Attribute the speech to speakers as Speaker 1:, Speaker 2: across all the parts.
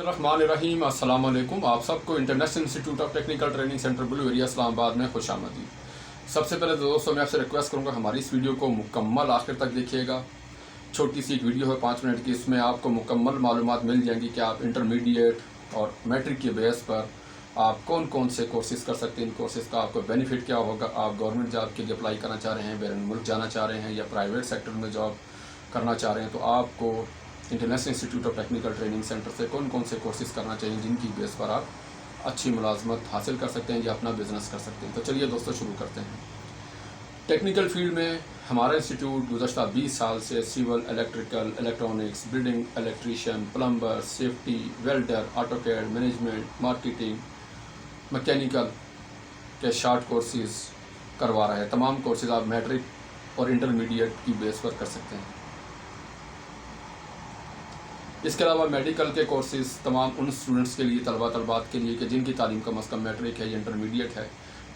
Speaker 1: बिस्मिल्लाहिर्रहमानिर्रहीम। अस्सलाम वालेकुम। आप सबको international institute of technical training centre blue area Islamabad में खुश आमदीद। सबसे पहले दोस्तों मैं आपसे रिक्वेस्ट करूंगा हमारी इस वीडियो को मुकम्मल आखिर तक देखिएगा। छोटी सी एक वीडियो है 5 मिनट की, इसमें आपको मुकम्मल मालूमात मिल जाएंगी कि आप इंटरमीडिएट और मैट्रिक के बेस पर आप कौन कौन से कोर्सेज़ कर सकते हैं। इन कोर्सेज़ का आपको बेनिफिट क्या होगा। आप गवर्नमेंट जॉब के लिए अप्लाई करना चाह रहे हैं, बैरून मुल्क जाना चाह रहे हैं या प्राइवेट सेक्टर में जॉब करना चाह रहे हैं, तो आपको international institute of technical training centre से कौन कौन से कोर्सेज़ करना चाहिए जिनकी बेस पर आप अच्छी मुलाजमत हासिल कर सकते हैं या अपना बिजनेस कर सकते हैं। तो चलिए दोस्तों शुरू करते हैं। टेक्निकल फील्ड में हमारा इंस्टीट्यूट गुज़श्ता 20 साल से civil, electrical, electronics, building electrician, plumber, safety, welder, AutoCAD, management, marketing, mechanical के शॉर्ट कोर्सेज़ करवा रहा है। तमाम कोर्सेज़ आप मैट्रिक और इंटरमीडिएट की बेस पर कर सकते हैं। इसके अलावा मेडिकल के कोर्सेज़ तमाम उन स्टूडेंट्स के लिए, तलबात के लिए कि जिनकी तालीम कम अज़ कम मैट्रिक है या इंटरमीडिएट है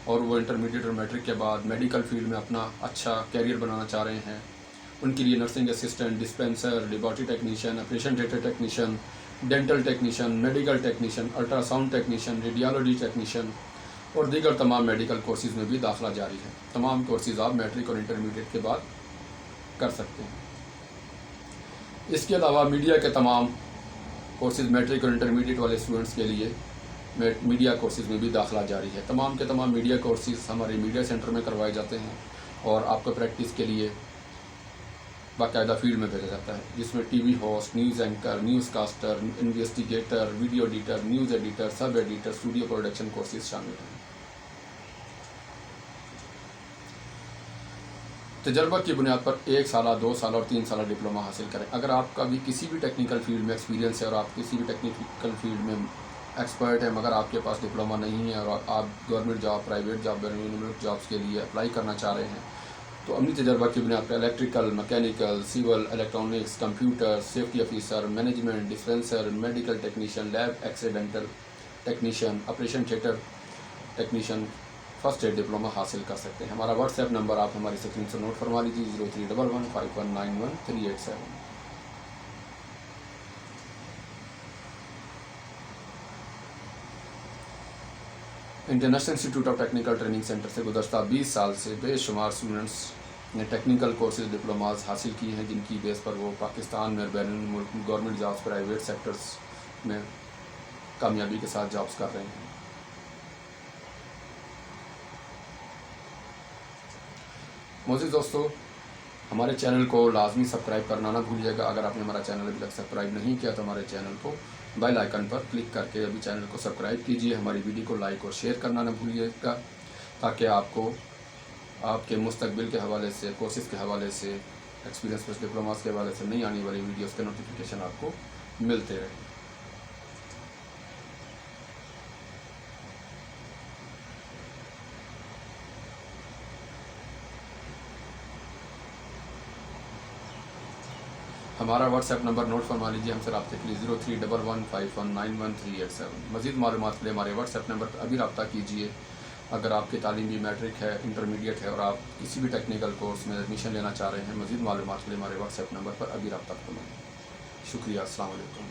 Speaker 1: और वो इंटरमीडिएट और मैट्रिक के बाद मेडिकल फील्ड में अपना अच्छा कैरियर बनाना चाह रहे हैं। उनके लिए nursing assistant, dispenser, laboratory technician, operation theatre technician, dental technician, medical technician, ultrasound technician, radiology technician और दीगर तमाम मेडिकल कोर्सेज़ में भी दाखिला जारी है। तमाम कोर्सेज़ आप मैट्रिक और इंटरमीडिएट के बाद कर सकते हैं। इसके अलावा मीडिया के तमाम कोर्सेज़ मैट्रिक और इंटरमीडिएट वाले स्टूडेंट्स के लिए मीडिया कोर्सेज़ में भी दाखिला जारी है। तमाम के तमाम मीडिया कोर्सेज़ हमारे मीडिया सेंटर में करवाए जाते हैं और आपको प्रैक्टिस के लिए बाकायदा फील्ड में भेजा जाता है, जिसमें TV host, news anchor, newscaster, investigator, video editor, news editor, sub editor, studio production courses शामिल हैं। तजर्बा की बुनियाद पर 1 साल, 2 साल और 3 साल डिप्लोमा हासिल करें। अगर आपका भी किसी भी टेक्निकल फील्ड में एक्सपीरियंस है और आप किसी भी टेक्निकल फील्ड में एक्सपर्ट है मगर आपके पास डिप्लोमा नहीं है और आप गवर्नमेंट जॉब, प्राइवेट जॉब, बैरून मुल्क जॉब्स के लिए अप्लाई करना चाह रहे हैं, तो अमली तजर्बा की बुनियाद पर electrical, mechanical, civil, electronics, computer, safety officer, management, dispenser, medical technician, lab accidental technician, operation theatre technician, first aid diploma हासिल कर सकते हैं। हमारा व्हाट्सएप नंबर आप हमारी स्क्रीन से नोट फरमा लीजिए, 03115191 international institute of technical training centre से गुज़श्ता 20 साल से बेशुमार स्टूडेंट्स ने टेक्निकल कोर्सेज डिप्लोमाज हासिल किए हैं, जिनकी बेस पर वो पाकिस्तान में बैरून मुल्क गवर्नमेंट जॉब्स, प्राइवेट सेक्टर्स में कामयाबी के साथ जॉब्स कर रहे हैं। मोज़ीज़ दोस्तों, हमारे चैनल को लाजमी सब्सक्राइब करना ना भूलिएगा। अगर आपने हमारा चैनल अभी तक सब्सक्राइब नहीं किया तो हमारे चैनल को बेल आइकन पर क्लिक करके अभी चैनल को सब्सक्राइब कीजिए। हमारी वीडियो को लाइक और शेयर करना ना भूलिएगा ताकि आपको आपके मुस्तकबिल के हवाले से, कोर्सेज़ के हवाले से, एक्सपीरियंस बेस्ड डिप्लोमास के हवाले से नई आने वाली वीडियोज़ के नोटिफिकेशन आपको मिलते रहे। हमारा व्हाट्सएप नंबर नोट फरमा लीजिए, हमसे रब्ते के लिए 0311519137। मज़ीद मालूमात के लिए हमारे व्हाट्सएप नंबर पर अभी रब्ता कीजिए। अगर आपकी तालीम भी मैट्रिक है, इंटरमीडिएट है और आप किसी भी टेक्निकल कोर्स में एडमिशन लेना चाह रहे हैं, मज़ीद मालूमात के लिए हमारे व्हाट्सएप नंबर पर अभी रब्ता फरमाएं। शुक्रिया। अस्सलाम वालेकुम।